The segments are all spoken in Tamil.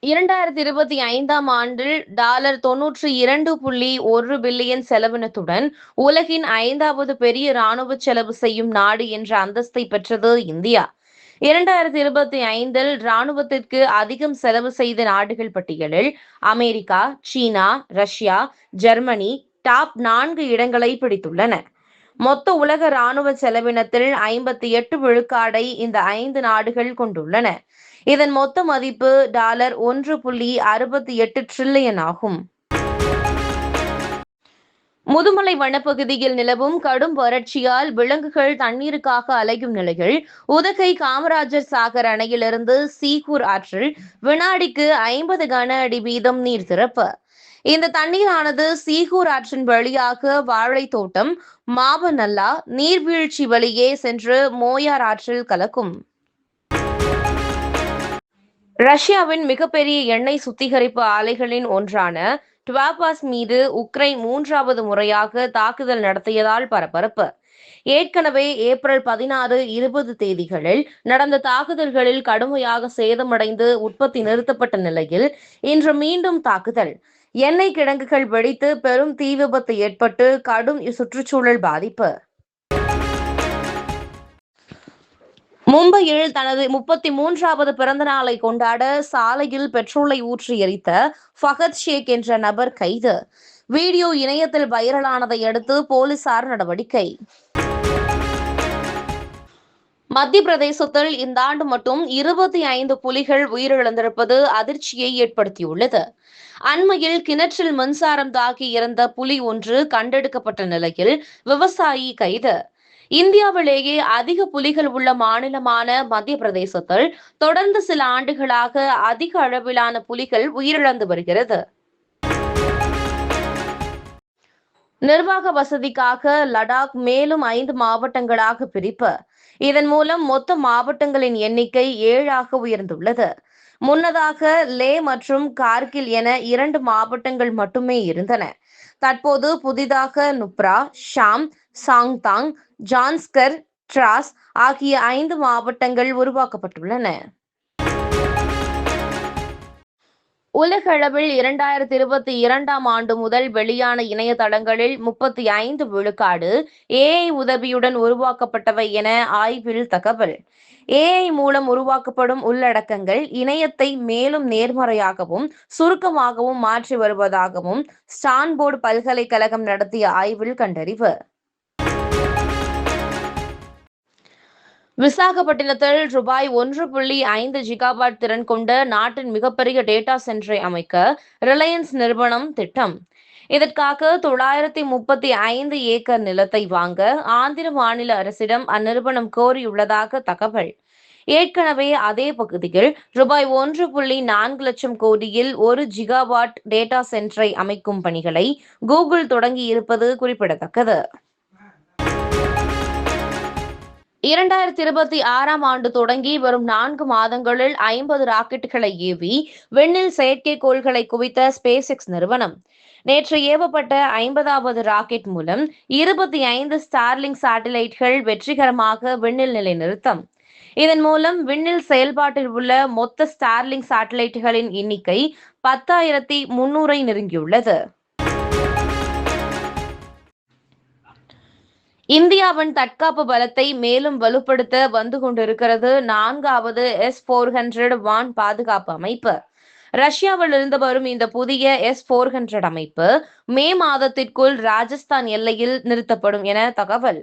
2025ஆம் ஆண்டில் $92.1 பில்லியன் செலவினத்துடன் உலகின் 5வது பெரிய ராணுவ செலவு செய்யும் நாடு என்ற அந்தஸ்தை பெற்றது இந்தியா. 2025இல் ராணுவத்திற்கு அதிகம் செலவு செய்த நாடுகள் பட்டியலில் அமெரிக்கா, சீனா, ரஷ்யா, ஜெர்மனி டாப் 4 இடங்களை பிடித்துள்ளன. மொத்த உலக ராணுவ செலவினத்தில் 58 விழுக்காடை இந்த 5 நாடுகள் கொண்டுள்ளன. இதன் மொத்த மதிப்பு $1.68 டிரில்லியன் ஆகும். முதுமலை வனப்பகுதியில் நிலவும் கடும் வறட்சியால் விலங்குகள் தண்ணீருக்காக அலையும் நிலையில் உதகை காமராஜர் சாகர் அணையிலிருந்து சீகூர் ஆற்றில் வினாடிக்கு 50 கன அடி வீதம் நீர் திறப்பு. இந்த தண்ணீரானது சீகூர் ஆற்றின் வழியாக வாழைத்தோட்டம், மாவநல்லா நீர்வீழ்ச்சி வழியே சென்று மோயார் ஆற்றில் கலக்கும். ரஷ்யாவின் மிகப்பெரிய எண்ணெய் சுத்திகரிப்பு ஆலைகளின் ஒன்றான டுவாபாஸ் மீது உக்ரைன் 3வது முறையாக தாக்குதல் நடத்தியதால் பரபரப்பு. ஏற்கனவே ஏப்ரல் 16, 20 தேதிகளில் நடந்த தாக்குதல்களில் கடுமையாக சேதமடைந்து உற்பத்தி நிறுத்தப்பட்ட நிலையில் இன்று மீண்டும் தாக்குதல். எண்ணெய் கிடங்குகள் வெடித்து பெரும் தீ விபத்து ஏற்பட்டு கடும் சுற்றுச்சூழல் பாதிப்பு. மும்பையில் தனது 33வது பிறந்த நாளை கொண்டாட சாலையில் பெட்ரோலை ஊற்றி எரித்த ஃபகத் ஷேக் என்ற நபர் கைது. வீடியோ இணையத்தில் வைரலானதை அடுத்து போலீசார் நடவடிக்கை. மத்திய பிரதேசத்தில் இந்த ஆண்டு மட்டும் 25 புலிகள் உயிரிழந்திருப்பது அதிர்ச்சியை ஏற்படுத்தியுள்ளது. அண்மையில் கிணற்றில் மின்சாரம் தாக்கி இறந்த புலி ஒன்று கண்டெடுக்கப்பட்ட நிலையில் விவசாயி கைது. இந்தியாவிலேயே அதிக புலிகள் உள்ள மாநிலமான மத்திய பிரதேசத்தில் தொடர்ந்து சில ஆண்டுகளாக அதிக அளவிலான புலிகள் உயிரிழந்து வருகிறது. நிர்வாக வசதிக்காக லடாக் மேலும் 5 மாவட்டங்களாக பிரிப்பு. இதன் மூலம் மொத்த மாவட்டங்களின் எண்ணிக்கை 7ஆக உயர்ந்துள்ளது. முன்னதாக லே மற்றும் கார்கில் என 2 மாவட்டங்கள் மட்டுமே இருந்தன. தற்போது புதிதாக நுப்ரா, ஷாம், சாங்தாங், ஜான்ஸ்கர், டிராஸ் ஆகிய 5 மாவட்டங்கள் உருவாக்கப்பட்டுள்ளன. உலகளவில் 2022ஆம் ஆண்டு முதல் வெளியான இணையதளங்களில் 35 விழுக்காடு AI உதவியுடன் உருவாக்கப்பட்டவை என ஆய்வில் தகவல். AI மூலம் உருவாக்கப்படும் உள்ளடக்கங்கள் இணையத்தை மேலும் நேர்மறையாகவும் சுருக்கமாகவும் மாற்றி வருவதாகவும் ஸ்டான்போர்டு பல்கலைக்கழகம் நடத்திய ஆய்வில் கண்டறிவு. விசாகப்பட்டினத்தில் ₹1.5 ஜிகாவாட் திறன் கொண்ட நாட்டின் மிகப்பெரிய டேட்டா சென்டரை அமைக்க ரிலையன்ஸ் நிறுவனம் திட்டம். இதற்காக 935 ஏக்கர் நிலத்தை வாங்க ஆந்திர மாநில அரசிடம் அந்நிறுவனம் கோரியுள்ளதாக தகவல். ஏற்கனவே அதே பகுதியில் ₹1.4 லட்சம் கோடியில் 1 ஜிகாவாட் டேட்டா சென்டரை அமைக்கும் பணிகளை கூகுள் தொடங்கியிருப்பது குறிப்பிடத்தக்கது. 2026ஆம் ஆண்டு தொடங்கி வரும் 4 மாதங்களில் 50 ராக்கெட்டுகளை ஏவி விண்ணில் செயற்கைக்கோள்களை குவித்த ஸ்பேஸ் எக்ஸ் நிறுவனம். நேற்று ஏவப்பட்ட 50வது ராக்கெட் மூலம் 25 ஸ்டார்லிங்க் சேட்டலைட்கள் வெற்றிகரமாக விண்ணில் நிலைநிறுத்தம். இதன் மூலம் விண்ணில் செயல்பாட்டில் உள்ள மொத்த ஸ்டார்லிங்க் சேட்டலைட்டுகளின் எண்ணிக்கை 10,300ஐ நெருங்கியுள்ளது. இந்தியாவின் தற்காப்பு பலத்தை மேலும் வலுப்படுத்த வந்து கொண்டிருக்கிறது 4வது S-400 வான் பாதுகாப்பு அமைப்பு. ரஷ்யாவில் இருந்து வரும் இந்த புதிய S-400 அமைப்பு மே மாதத்திற்குள் ராஜஸ்தான் எல்லையில் நிறுத்தப்படும் என தகவல்.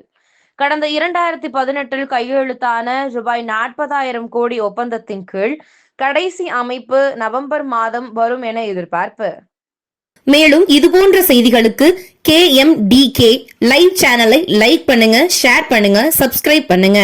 கடந்த 2018இல் கையெழுத்தான ₹40,000 கோடி ஒப்பந்தத்தின் கீழ் கடைசி அமைப்பு நவம்பர் மாதம் வரும் என எதிர்பார்ப்பு. மேலும் இதுபோன்ற செய்திகளுக்கு KMDK லைவ் சேனலை லைக் பண்ணுங்க, ஷேர் பண்ணுங்க, சப்ஸ்கிரைப் பண்ணுங்க.